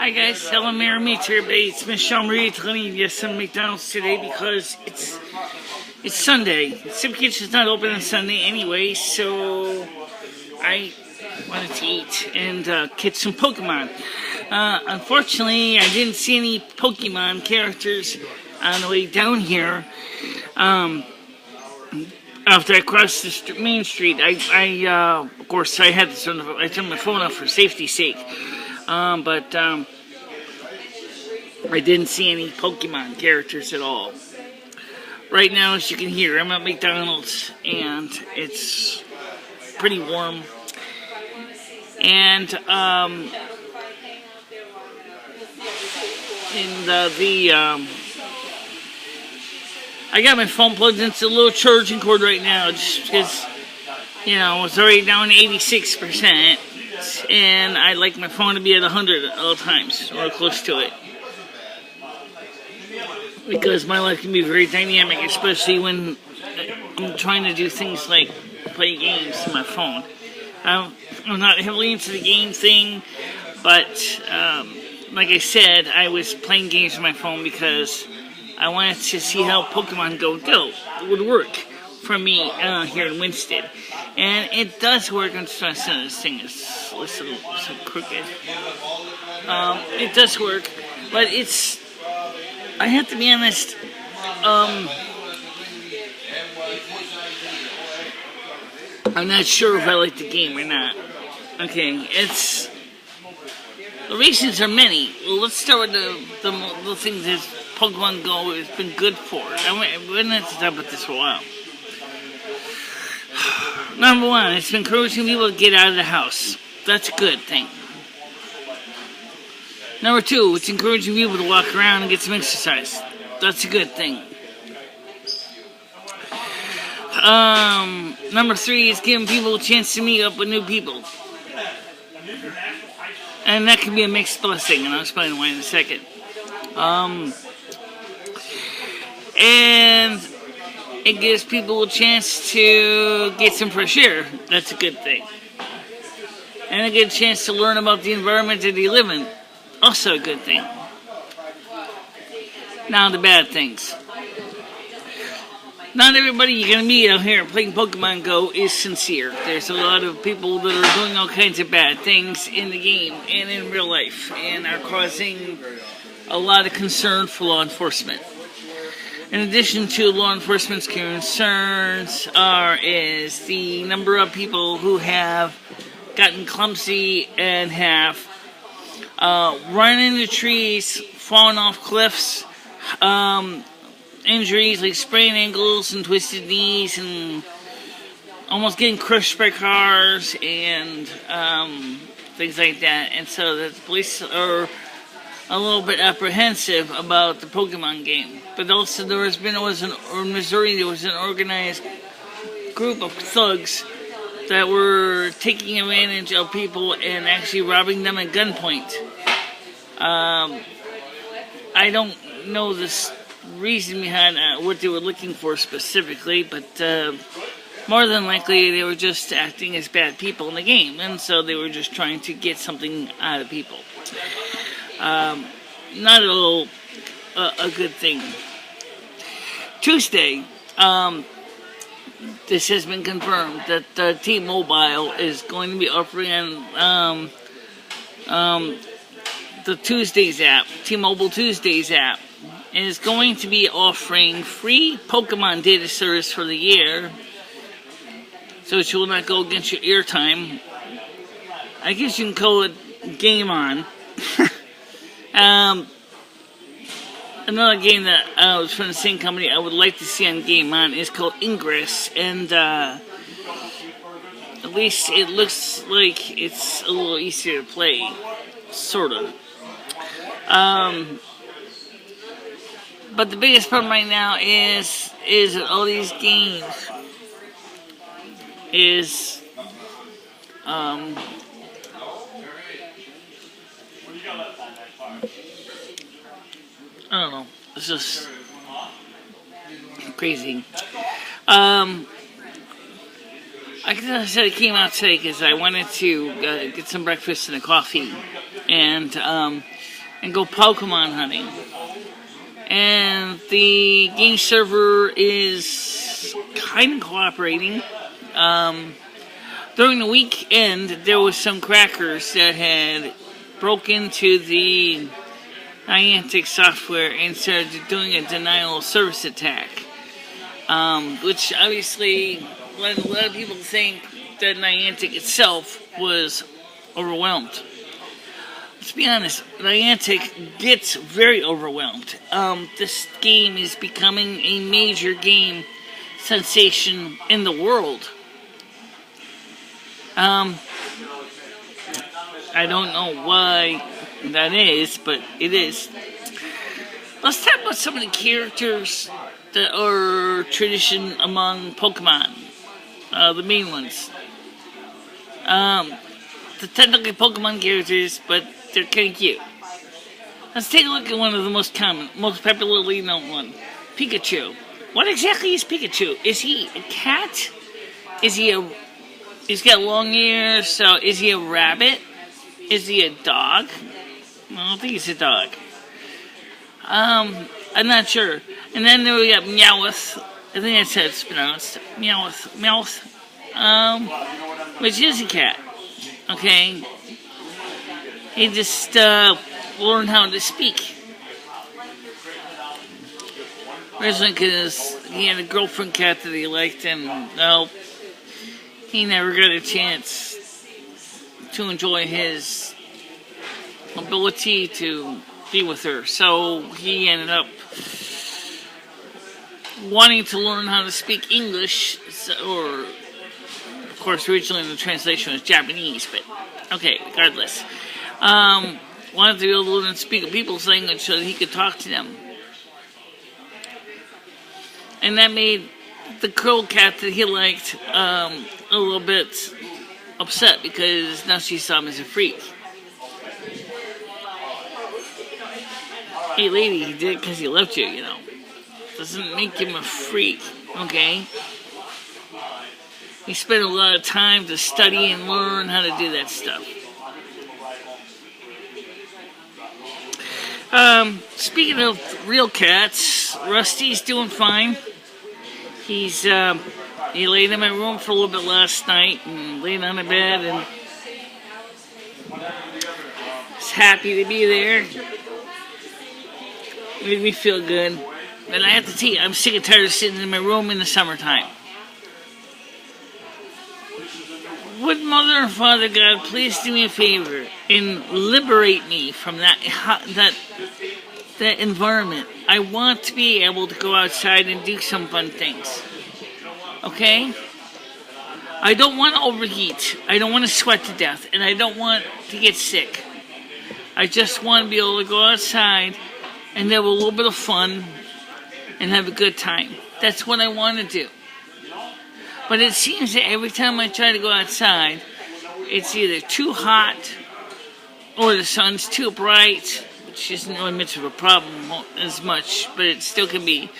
Hi guys, hello Mates here, it's MicheleMarieDalene. Yes, I'm at McDonald's today because it's Sunday. Soup Kitchen's not open on Sunday anyway, so I wanted to eat and catch some Pokemon. Unfortunately, I didn't see any Pokemon characters on the way down here. After I crossed the main street, of course, I had to turn my phone off for safety's sake. But I didn't see any Pokemon characters at all. Right now, as you can hear, I'm at McDonald's, and it's pretty warm. And I got my phone plugged into a little charging cord right now, just because, you know, it's already down to 86%. And I like my phone to be at 100 at all times, or close to it. Because my life can be very dynamic, especially when I'm trying to do things like play games on my phone. I'm not heavily into the game thing, but like I said, I was playing games on my phone because I wanted to see how Pokemon-go would work for me here in Winston. And it does work. I'm just trying to send this thing is so crooked. It does work, but I have to be honest, I'm not sure if I like the game or not. Okay, the reasons are many. Well, let's start with the things that Pokemon-go has been good for. I've been at the top of this for a while. Number one, it's been encouraging people to get out of the house. That's a good thing. Number two, it's encouraging people to walk around and get some exercise. That's a good thing. Number three is giving people a chance to meet up with new people. And that can be a mixed blessing, and I'll explain why in a second. And it gives people a chance to get some fresh air. That's a good thing. And they get a chance to learn about the environment that they live in. Also a good thing. Now the bad things. Not everybody you're going to meet out here playing Pokemon-go is sincere. There's a lot of people that are doing all kinds of bad things in the game and in real life, and are causing a lot of concern for law enforcement. In addition to law enforcement's concerns is the number of people who have gotten clumsy and have run into trees, fallen off cliffs, injuries like sprained ankles and twisted knees, and almost getting crushed by cars and things like that. And so the police are a little bit apprehensive about the Pokemon game. But also in Missouri, there was an organized group of thugs that were taking advantage of people and actually robbing them at gunpoint. I don't know the reason behind what they were looking for specifically, but more than likely they were just acting as bad people in the game, and so they were just trying to get something out of people. Not at all a good thing. Tuesday, this has been confirmed that T-Mobile is going to be offering the Tuesdays app, T-Mobile Tuesdays app, is going to be offering free Pokemon data service for the year, so it will not go against your airtime. I guess you can call it Game On. Another game that was from the same company I would like to see on Game On is called Ingress, and at least it looks like it's a little easier to play, sort of. But the biggest problem right now is that all these games is I don't know. It's just crazy. I I said I came out today because I wanted to get some breakfast and a coffee, and go Pokemon hunting. And the game server is kind of cooperating. During the weekend, there was some crackers that had broke into the Niantic software and started doing a denial of service attack, which obviously led a lot of people to think that Niantic itself was overwhelmed. Let's be honest, Niantic gets very overwhelmed. This game is becoming a major game sensation in the world. I don't know why that is, but it is. Let's talk about some of the characters that are tradition among Pokemon. The main ones. The technically Pokemon characters, but they're kind of cute. Let's take a look at one of the most common, most popularly known one. Pikachu. What exactly is Pikachu? Is he a cat? He's got long ears, so is he a rabbit? Is he a dog? I don't think he's a dog. I'm not sure. And then there we got Meowth. I think that's how it's pronounced. Meowth. Which is a cat. Okay? He just learned how to speak. Originally because he had a girlfriend cat that he liked, and well, he never got a chance to enjoy his ability to be with her. So he ended up wanting to learn how to speak English, or of course originally the translation was Japanese, but okay, regardless. Wanted to be able to learn and speak people's language so that he could talk to them. And that made the girl cat that he liked a little bit upset because now she saw him as a freak. Hey lady, he did it because he loved you, you know. Doesn't make him a freak, okay? He spent a lot of time to study and learn how to do that stuff. Speaking of real cats, Rusty's doing fine. He laid in my room for a little bit last night and laid on the bed and was happy to be there. Made me feel good. And I have to tell you, I'm sick and tired of sitting in my room in the summertime. Would Mother and Father God please do me a favor and liberate me from that environment? I want to be able to go outside and do some fun things. Okay? I don't want to overheat. I don't want to sweat to death. And I don't want to get sick. I just want to be able to go outside and have a little bit of fun and have a good time. That's what I want to do. But it seems that every time I try to go outside, it's either too hot or the sun's too bright, which isn't really much of a problem as much, but it still can be.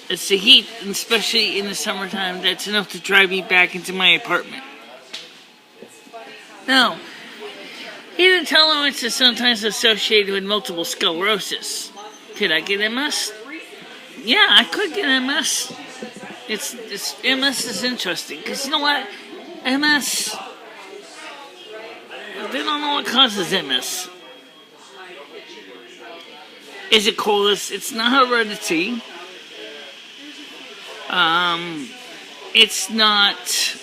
It's the heat, and especially in the summertime, that's enough to drive me back into my apartment. Now, heat intolerance is sometimes associated with multiple sclerosis. Could I get MS? Yeah, I could get MS. MS is interesting, because you know what? MS, they don't know what causes MS. Is it coldness? It's not heredity. It's not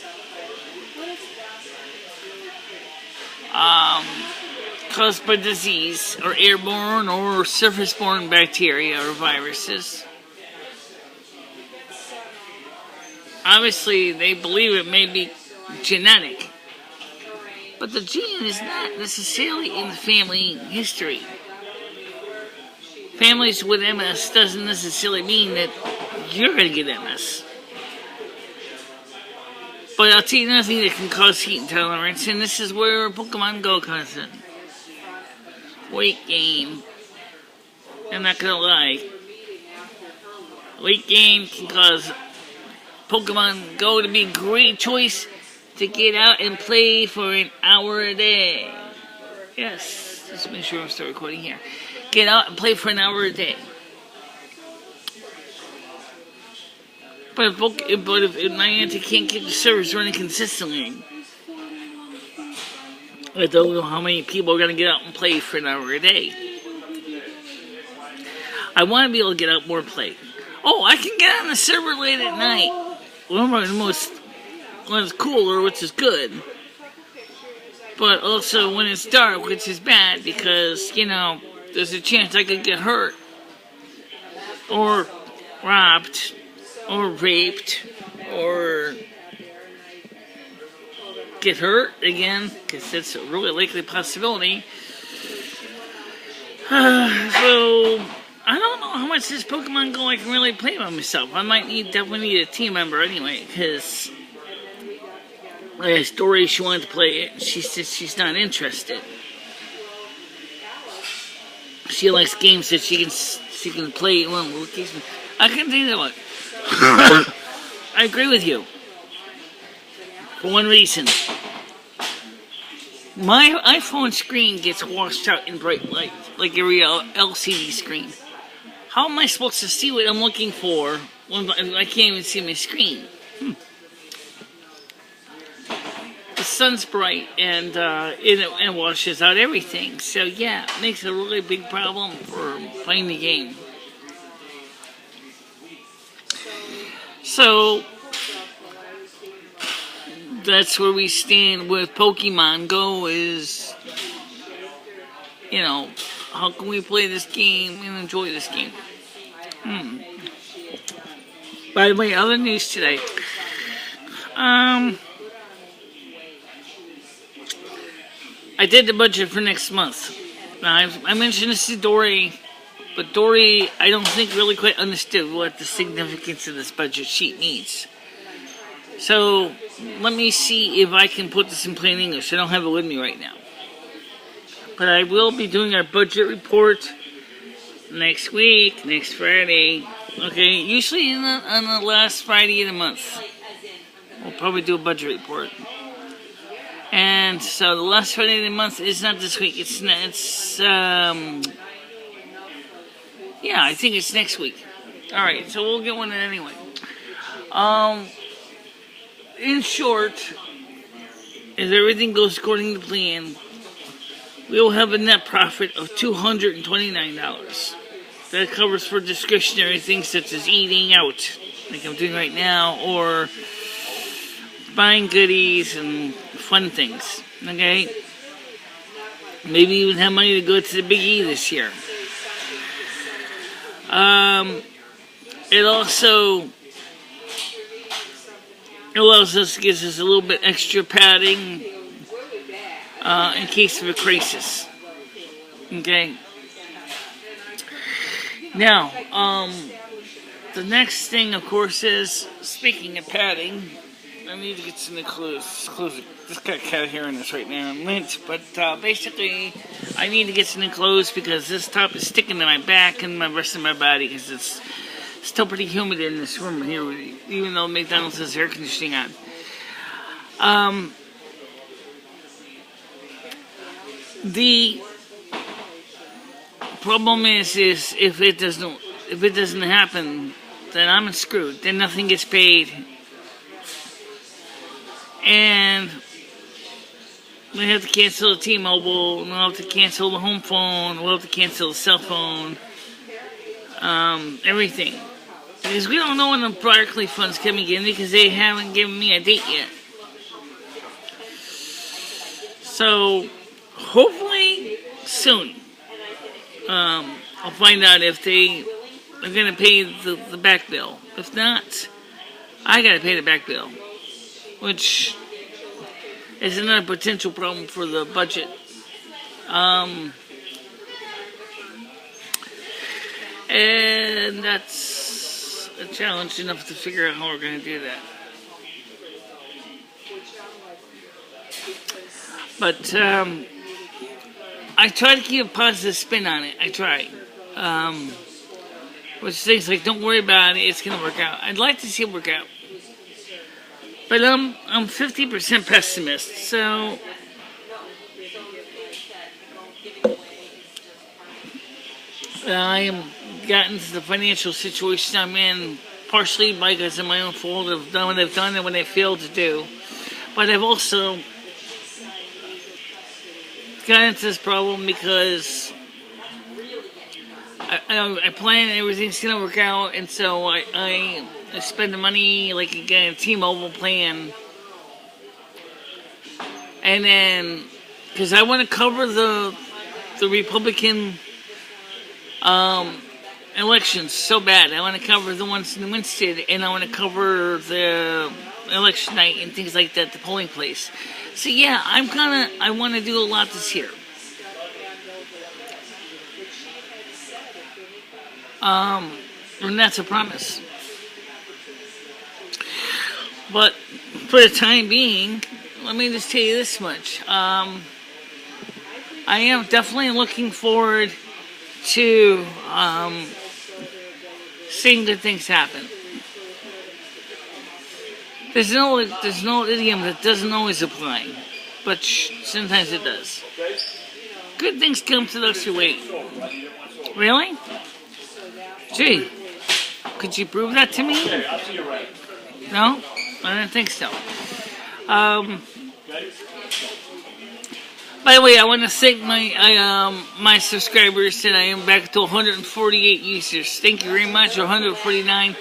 caused by disease or airborne or surface-borne bacteria or viruses. Obviously, they believe it may be genetic, but the gene is not necessarily in the family history. Families with MS doesn't necessarily mean that you're going to get MS. But I'll tell you another thing that can cause heat intolerance, and this is where Pokemon-go comes in. Weight gain. I'm not going to lie. Weight gain can cause Pokemon Go to be a great choice to get out and play for an hour a day. Yes, let's make sure I'm still recording here. Get out and play for an hour a day. But if Niantic can't keep the servers running consistently, I don't know how many people are going to get out and play for an hour a day. I want to be able to get out more play. Oh, I can get on the server late at night. When it's cooler, which is good. But also when it's dark, which is bad because, you know, there's a chance I could get hurt. Or robbed. Or raped. Or get hurt again, because that's a really likely possibility. So, I don't know how much this Pokemon Go I can really play by myself. I might definitely need a team member anyway, because I asked Dory if she wanted to play it. She said she's not interested. She likes games that she can play. Well, I can think of it. I agree with you. For one reason. My iPhone screen gets washed out in bright light, like a real LCD screen. How am I supposed to see what I'm looking for when I can't even see my screen? The sun's bright and it washes out everything. So yeah, it makes a really big problem for playing the game. So that's where we stand with Pokemon Go is, you know, how can we play this game and enjoy this game? By the way, other news today. I did the budget for next month. Now, I mentioned this to Dory, but Dory, I don't think really quite understood what the significance of this budget sheet means. So, let me see if I can put this in plain English. I don't have it with me right now. But I will be doing our budget report next week, next Friday. Okay, usually on the last Friday of the month. We'll probably do a budget report. And so the last Friday of the month is not this week. Yeah, I think it's next week. Alright, so we'll get one in anyway. In short, if everything goes according to plan, we will have a net profit of $229. That covers for discretionary things such as eating out, like I'm doing right now, or buying goodies and fun things, okay? Maybe even have money to go to the Big E this year. It also allows us, gives us a little bit extra padding in case of a crisis. Okay. Now, the next thing, of course, is speaking of padding. I need to get some new clothes. Just got cat hair in this right now. I'm lint, but basically, I need to get some new clothes because this top is sticking to my back and my rest of my body because it's still pretty humid in this room here, even though McDonald's has air conditioning on. The problem is if it doesn't happen, then I'm screwed. Then nothing gets paid, and we have to cancel the T-Mobile. We'll have to cancel the home phone. We'll have to cancel the cell phone. Everything. Because we don't know when the Barclay fund's coming in because they haven't given me a date yet. So, hopefully, soon, I'll find out if they are going to pay the back bill. If not, I got to pay the back bill. Which is another potential problem for the budget. And that's a challenge enough to figure out how we're going to do that. But I try to keep a positive spin on it. I try. Which things like, don't worry about it, it's going to work out. I'd like to see it work out. But I'm 50% pessimist, so I am gotten to the financial situation I'm in partially because of my own fault. I've done what I've done and what I failed to do. But I've also got into this problem because I plan everything's gonna work out, and so I spend the money like a T-Mobile plan, and then because I want to cover the Republican elections so bad. I want to cover the ones in Winston, and I want to cover the election night and things like that, the polling place. So yeah, I want to do a lot this year. And that's a promise. But for the time being, let me just tell you this much. I am definitely looking forward to seeing good things happen. There's no idiom that doesn't always apply, but sometimes it does. Good things come to those who wait. Really? Gee, could you prove that to me? No? I don't think so. By the way, I want to thank my subscribers, and I am back to 148 users. Thank you very much, 149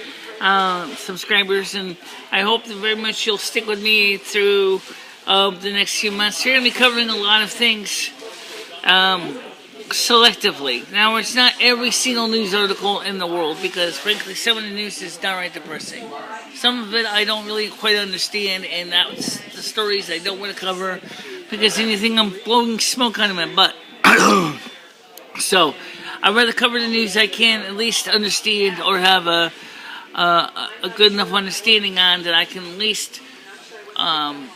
subscribers, and I hope that very much you'll stick with me through the next few months. We're going to be covering a lot of things selectively. Now, it's not every single news article in the world, because frankly, some of the news is downright depressing. Some of it I don't really quite understand, and that's the stories I don't want to cover, because then you think I'm blowing smoke out of my butt. So, I'd rather cover the news I can at least understand, or have a good enough understanding on, that I can at least come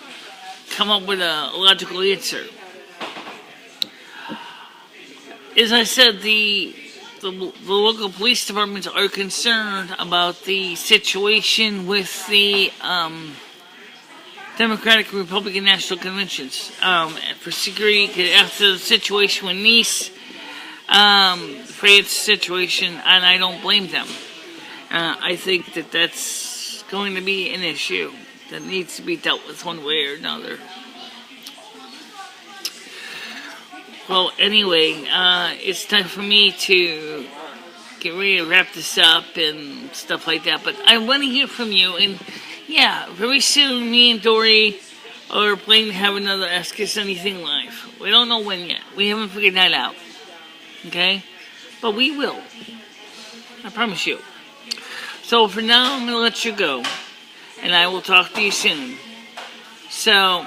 up with a logical answer. As I said, the local police departments are concerned about the situation with the Democratic and Republican National Conventions for security, after the situation with Nice, France situation, and I don't blame them. I think that that's going to be an issue that needs to be dealt with one way or another. Well, anyway, it's time for me to get ready to wrap this up and stuff like that. But I want to hear from you. And yeah, very soon, me and Dory are planning to have another Ask Us Anything live. We don't know when yet. We haven't figured that out. Okay? But we will. I promise you. So for now, I'm going to let you go. And I will talk to you soon. So,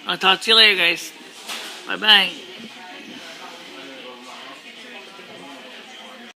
I'll talk to you later, guys. Bye-bye.